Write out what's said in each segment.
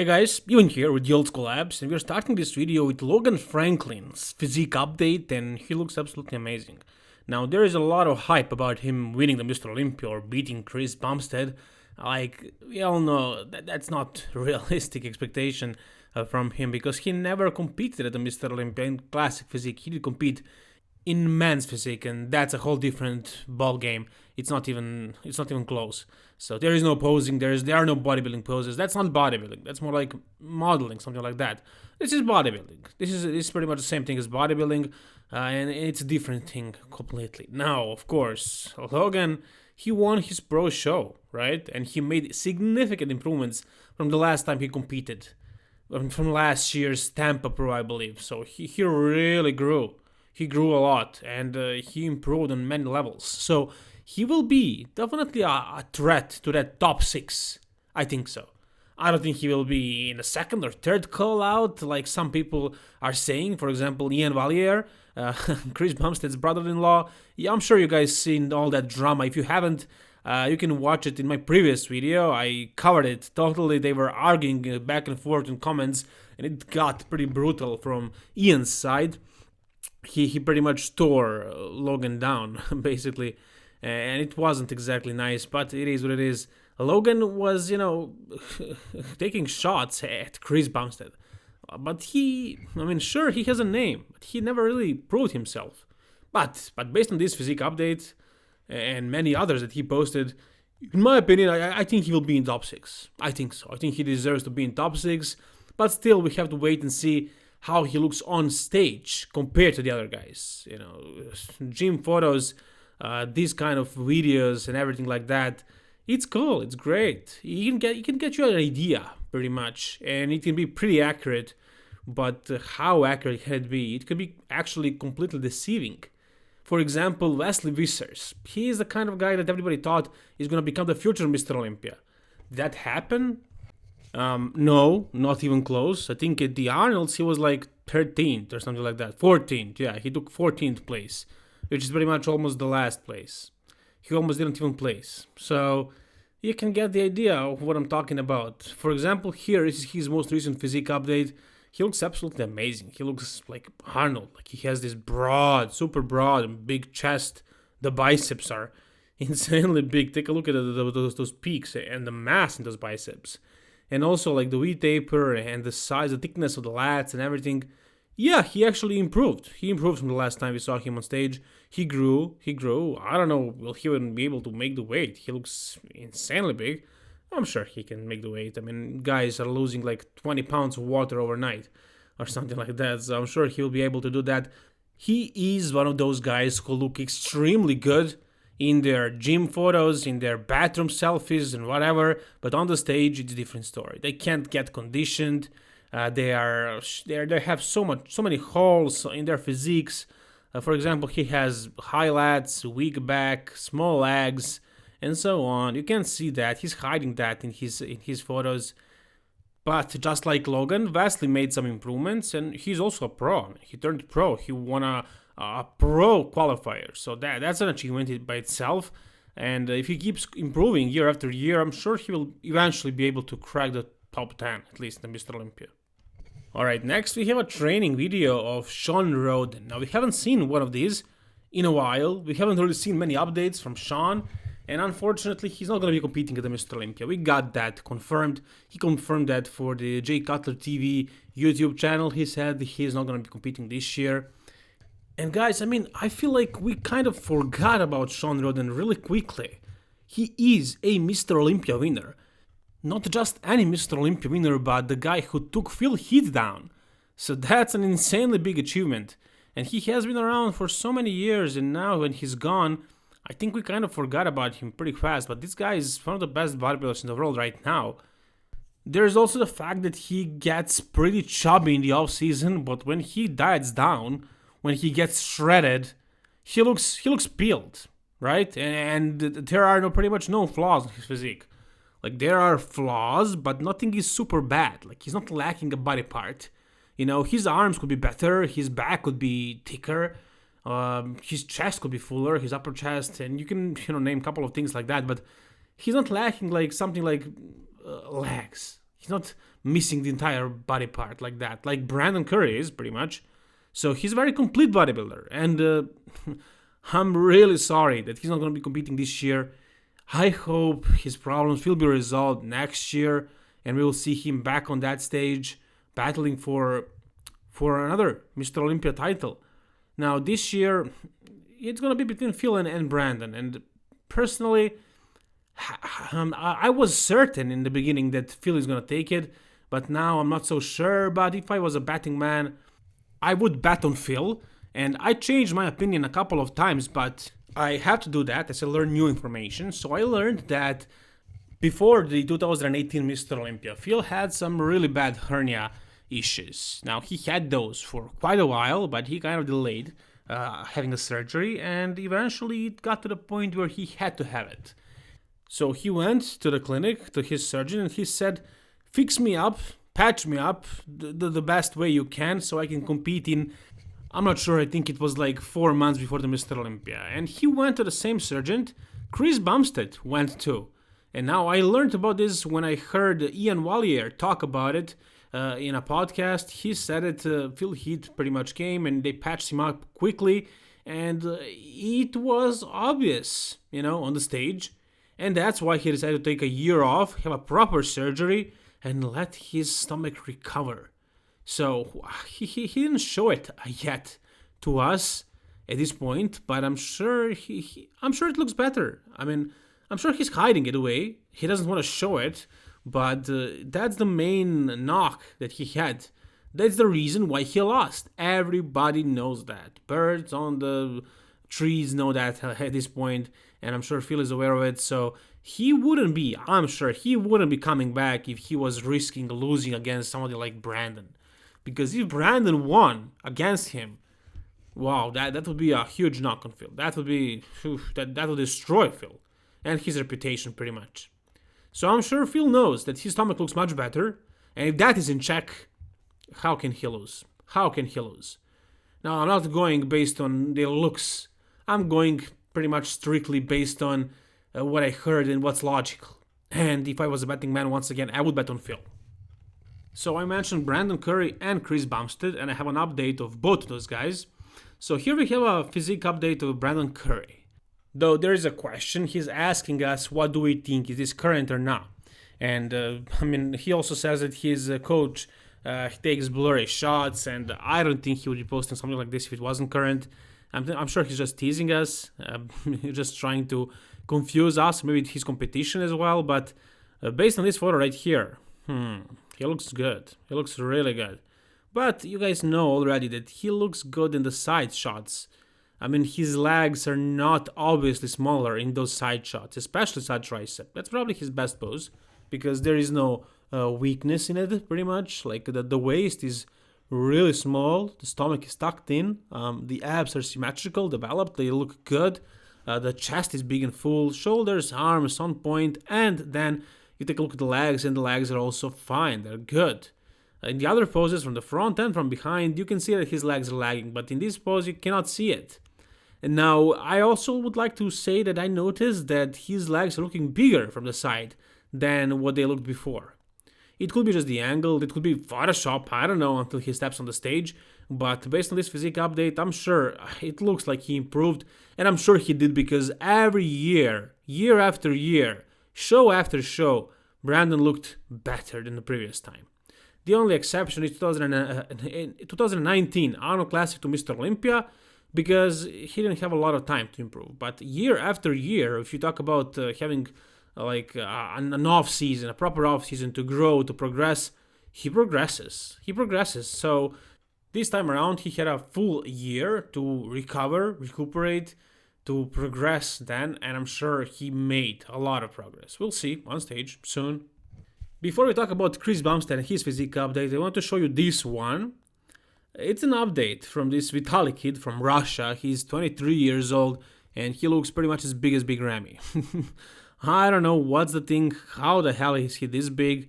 Hey guys, Ewan here with the Old School Labs, and we're starting this video with Logan Franklin's physique update, and he looks absolutely amazing. Now, there is a lot of hype about him winning the Mr. Olympia or beating Bumstead. Like, we all know that's not a realistic expectation from him, because he never competed at the Mr. Olympia in classic physique. He did compete in men's physique, and that's a whole different ball game. It's not even close. So there is no posing. There are no bodybuilding poses. That's not bodybuilding. That's more like modeling, something like that. This is bodybuilding. This is pretty much the same thing as bodybuilding, and it's a different thing completely. Now, of course, Logan, he won his pro show, right? And he made significant improvements from the last time he competed, from last year's Tampa Pro, I believe. So he really grew. He grew a lot, and he improved on many levels. So he will be definitely a threat to that top 6. I think so. I don't think he will be in the second or third call out like some people are saying. For example, Ian Valier, Chris Bumstead's brother-in-law. Yeah, I'm sure you guys seen all that drama. If you haven't, you can watch it in my previous video. I covered it totally. They were arguing back and forth in comments, and it got pretty brutal from Ian's side. He pretty much tore Logan down, basically, and it wasn't exactly nice, but it is what it is. Logan was, taking shots at Chris Bumstead, but sure, he has a name, but he never really proved himself. But based on this physique update and many others that he posted, in my opinion, I think he will be in top 6. I think so. I think he deserves to be in top 6, but still, we have to wait and see how he looks on stage compared to the other guys. Gym photos, these kind of videos and everything like that. It's cool. It's great. It can get you an idea pretty much, and it can be pretty accurate. But how accurate can it be? It could be actually completely deceiving. For example, Wesley Vissers. He is the kind of guy that everybody thought is going to become the future Mr. Olympia. Did that happen? No, not even close. I think at the Arnold's he was like 13th or something like that. 14th, yeah, he took 14th place, which is pretty much almost the last place. He almost didn't even place. So you can get the idea of what I'm talking about. For example, here is his most recent physique update. He looks absolutely amazing. He looks like Arnold. Like he has this super broad and big chest. The biceps are insanely big. Take a look at those peaks and the mass in those biceps. And also like the V-taper and the size, the thickness of the lats and everything. Yeah, he actually improved. He improved from the last time we saw him on stage. He grew. I don't know, will he even be able to make the weight? He looks insanely big. I'm sure he can make the weight. I mean, guys are losing like 20 pounds of water overnight or something like that. So I'm sure he'll be able to do that. He is one of those guys who look extremely good in their gym photos, in their bathroom selfies and whatever, but on the stage it's a different story. They can't get conditioned. They have so many holes in their physiques. For example, he has high lats, weak back, small legs, and so on. You can see that he's hiding that in his photos. But just like Logan, Wesley made some improvements, and he's also a pro. He turned pro. He won a pro qualifier, so that's an achievement by itself. And if he keeps improving year after year, I'm sure he will eventually be able to crack the top 10, at least in Mr. Olympia. Alright, next we have a training video of Shawn Rhoden. Now we haven't seen one of these in a while. We haven't really seen many updates from Shawn, and unfortunately he's not going to be competing at the Mr. Olympia. We got that confirmed. He confirmed that for the Jay Cutler TV YouTube channel. He said he's not going to be competing this year. And guys, I feel like we kind of forgot about Shawn Rhoden really quickly. He is a Mr. Olympia winner. Not just any Mr. Olympia winner, but the guy who took Heath down. So that's an insanely big achievement. And he has been around for so many years, and now when he's gone, I think we kind of forgot about him pretty fast. But this guy is one of the best bodybuilders in the world right now. There's also the fact that he gets pretty chubby in the off-season, but when he diets down, when he gets shredded, he looks peeled, right? And there are pretty much no flaws in his physique. Like, there are flaws, but nothing is super bad. Like, he's not lacking a body part. His arms could be better, his back could be thicker, his chest could be fuller, his upper chest, and you can, name a couple of things like that, but he's not lacking like something like legs. He's not missing the entire body part like that, like Brandon Curry is pretty much. So he's a very complete bodybuilder, and I'm really sorry that he's not going to be competing this year. I hope his problems will be resolved next year, and we will see him back on that stage, battling for another Mr. Olympia title. Now this year, it's going to be between Phil and Brandon, and personally, I was certain in the beginning that Phil is going to take it, but now I'm not so sure. But if I was a betting man, I would bet on Phil, and I changed my opinion a couple of times, but I have to do that as I learn new information. So I learned that before the 2018 Mr. Olympia, Phil had some really bad hernia issues. Now, he had those for quite a while, but he kind of delayed having the surgery, and eventually it got to the point where he had to have it. So he went to the clinic, to his surgeon, and he said, fix me up, patch me up the best way you can so I can compete in, I'm not sure, I think it was like 4 months before the Mr. Olympia. And he went to the same surgeon Chris Bumstead went to. And now I learned about this when I heard Ian Wallier talk about it in a podcast. He said it, Phil Heath pretty much came and they patched him up quickly, and it was obvious, on the stage. And that's why he decided to take a year off, have a proper surgery, and let his stomach recover. So he didn't show it yet to us at this point, but I'm sure I'm sure it looks better. I mean, I'm sure he's hiding it away. He doesn't want to show it, but that's the main knock that he had. That's the reason why he lost. Everybody knows that. Birds on the trees know that at this point, and I'm sure Phil is aware of it. So I'm sure he wouldn't be coming back if he was risking losing against somebody like Brandon. Because if Brandon won against him, wow, that would be a huge knock on Phil. That would be, that would destroy Phil and his reputation pretty much. So I'm sure Phil knows that his stomach looks much better, and if that is in check, how can he lose? How can he lose? Now, I'm not going based on the looks. I'm going pretty much strictly based on what I heard and what's logical. And if I was a betting man, once again, I would bet on Phil. So I mentioned Brandon Curry and Chris Bumstead, and I have an update of both of those guys. So here we have a physique update of Brandon Curry. Though there is a question, he's asking us, what do we think, is this current or not? And he also says that his coach takes blurry shots, and I don't think he would be posting something like this if it wasn't current. I'm sure he's just teasing us, he's just trying to confuse us, maybe his competition as well, but based on this photo right here, he looks good. He looks really good. But you guys know already that he looks good in the side shots. His legs are not obviously smaller in those side shots, especially side tricep. That's probably his best pose because there is no weakness in it, pretty much. Like the waist is really small, the stomach is tucked in, the abs are symmetrical, developed, they look good. The chest is big and full, shoulders, arms on point, and then you take a look at the legs, and the legs are also fine, they're good. In the other poses, from the front and from behind, you can see that his legs are lagging, but in this pose, you cannot see it. And now, I also would like to say that I noticed that his legs are looking bigger from the side than what they looked before. It could be just the angle, it could be Photoshop, I don't know, until he steps on the stage, but based on this physique update, I'm sure it looks like he improved, and I'm sure he did because every year, year after year, show after show, Brandon looked better than the previous time. The only exception is 2019 Arnold Classic to Mr. Olympia, because he didn't have a lot of time to improve. But year after year, if you talk about having an off season, a proper off season to grow, to progress, he progresses. So this time around, he had a full year to recuperate, to progress then, and I'm sure he made a lot of progress. We'll see on stage soon. Before we talk about Chris Bumstead and his physique update, I want to show you this one. It's an update from this Vitaly kid from Russia. He's 23 years old, and he looks pretty much as big as Big Ramy. I don't know what's the thing, how the hell is he this big?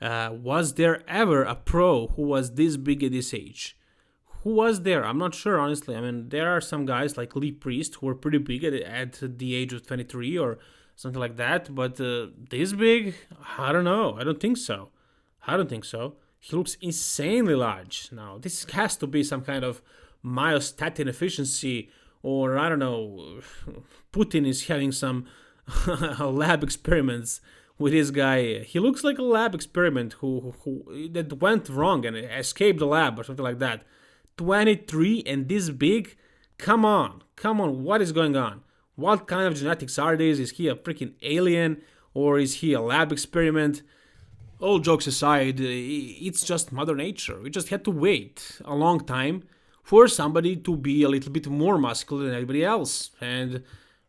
Was there ever a pro who was this big at this age? Who was there? I'm not sure, honestly. There are some guys like Lee Priest who were pretty big at the age of 23 or something like that, but this big? I don't know. I don't think so. I don't think so. He looks insanely large. Now, this has to be some kind of myostatin efficiency, or I don't know, Putin is having some lab experiments with this guy. He looks like a lab experiment who that went wrong and escaped the lab or something like that. 23 and this big? Come on, what is going on? What kind of genetics are these? Is he a freaking alien or is he a lab experiment? All jokes aside, it's just Mother Nature. We just had to wait a long time for somebody to be a little bit more muscular than everybody else. And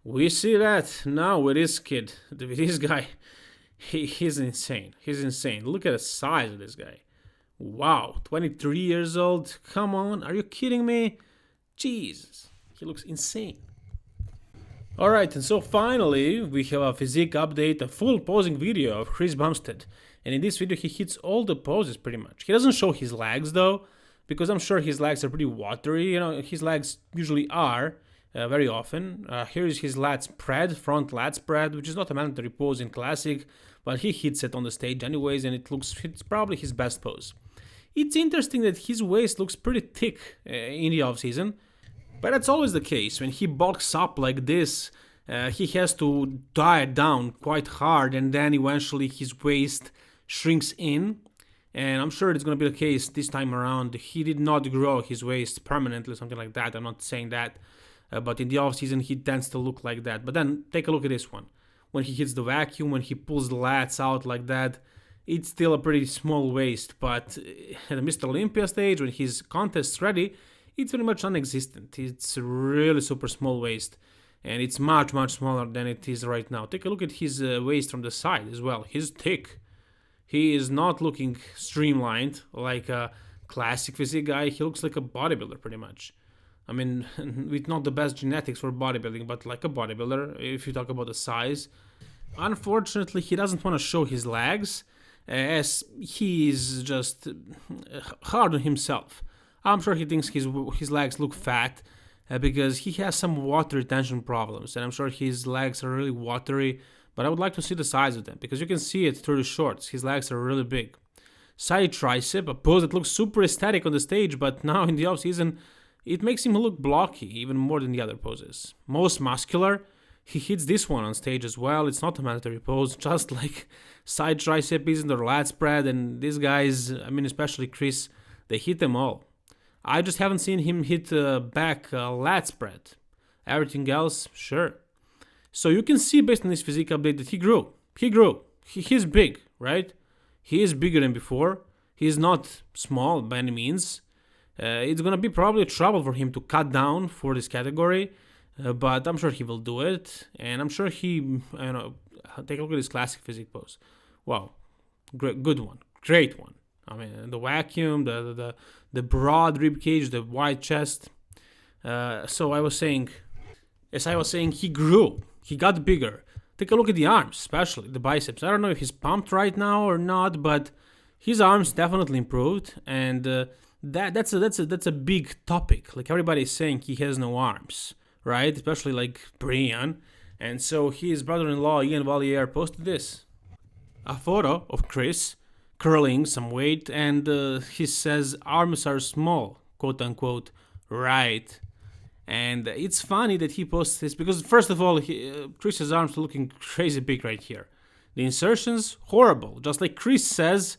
we see that now with this kid, with this guy. He's insane. He's insane. Look at the size of this guy. Wow, 23 years old. Come on, are you kidding me? Jesus, he looks insane. Alright, and so finally, we have a physique update, a full posing video of Chris Bumstead. And in this video, he hits all the poses pretty much. He doesn't show his legs though, because I'm sure his legs are pretty watery. You know, his legs usually are very often. Here is his lat spread, front lat spread, which is not a mandatory pose in Classic, but he hits it on the stage anyways, and it's probably his best pose. It's interesting that his waist looks pretty thick in the off-season, but that's always the case. When he bulks up like this, he has to diet down quite hard, and then eventually his waist shrinks in. And I'm sure it's going to be the case this time around. He did not grow his waist permanently, something like that. I'm not saying that. But in the off-season, he tends to look like that. But then take a look at this one. When he hits the vacuum, when he pulls the lats out like that, it's still a pretty small waist. But at the Mr. Olympia stage, when his contest's ready, it's very much non-existent. It's a really super small waist. And it's much, much smaller than it is right now. Take a look at his waist from the side as well. He's thick. He is not looking streamlined like a classic physique guy. He looks like a bodybuilder pretty much. I mean, with not the best genetics for bodybuilding, but like a bodybuilder, if you talk about the size. Unfortunately, he doesn't want to show his legs, as he is just hard on himself. I'm sure he thinks his legs look fat, because he has some water retention problems, and I'm sure his legs are really watery, but I would like to see the size of them, because you can see it through the shorts. His legs are really big. Side tricep, a pose that looks super aesthetic on the stage, but now in the off-season, it makes him look blocky even more than the other poses. Most muscular, he hits this one on stage as well. It's not a mandatory pose, just like side tricep isn't or lat spread, and these guys, I mean especially Chris, they hit them all. I just haven't seen him hit back lat spread. Everything else, sure. So you can see based on this physique update that he grew. He's big, right? He is bigger than before. He's not small by any means. It's gonna be probably trouble for him to cut down for this category, but I'm sure he will do it, and I'm sure he, take a look at his classic physique pose. Wow, good one, great one. I mean, the vacuum, the broad rib cage, the wide chest. As I was saying, he grew, he got bigger. Take a look at the arms, especially the biceps. I don't know if he's pumped right now or not, but his arms definitely improved, and that's a big topic. Like everybody is saying he has no arms, right? Especially like Brian. And so his brother-in-law Ian Valier posted this, a photo of Chris curling some weight, and he says arms are small, quote unquote, right? And it's funny that he posts this because first of all, Chris's arms are looking crazy big right here. The insertions horrible, just like Chris says,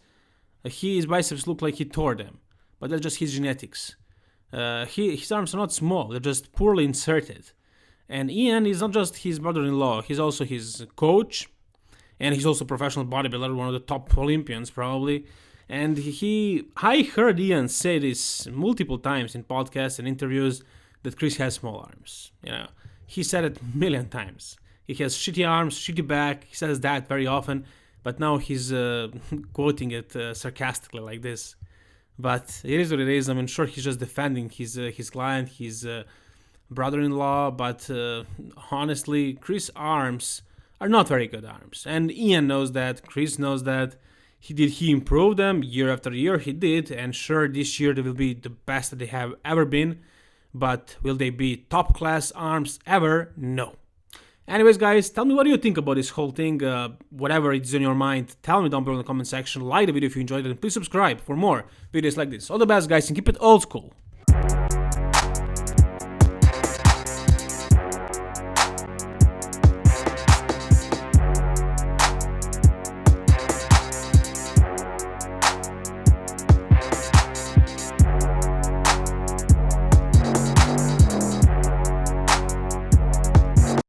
his biceps look like he tore them. But that's just his genetics. His arms are not small, they're just poorly inserted. And Ian is not just his brother-in-law, he's also his coach, and he's also a professional bodybuilder, one of the top Olympians probably. And I heard Ian say this multiple times in podcasts and interviews that Chris has small arms. You know, he said it a million times. He has shitty arms, shitty back, he says that very often, but now he's quoting it sarcastically like this. But it is what it is. I mean, sure, he's just defending his client, his brother-in-law. But honestly, Chris' arms are not very good arms, and Ian knows that. Chris knows that. He improved them year after year? He did, and sure, this year they will be the best that they have ever been. But will they be top-class arms ever? No. Anyways, guys, tell me what do you think about this whole thing. Whatever is in your mind, tell me down below in the comment section. Like the video if you enjoyed it, and please subscribe for more videos like this. All the best, guys, and keep it old school.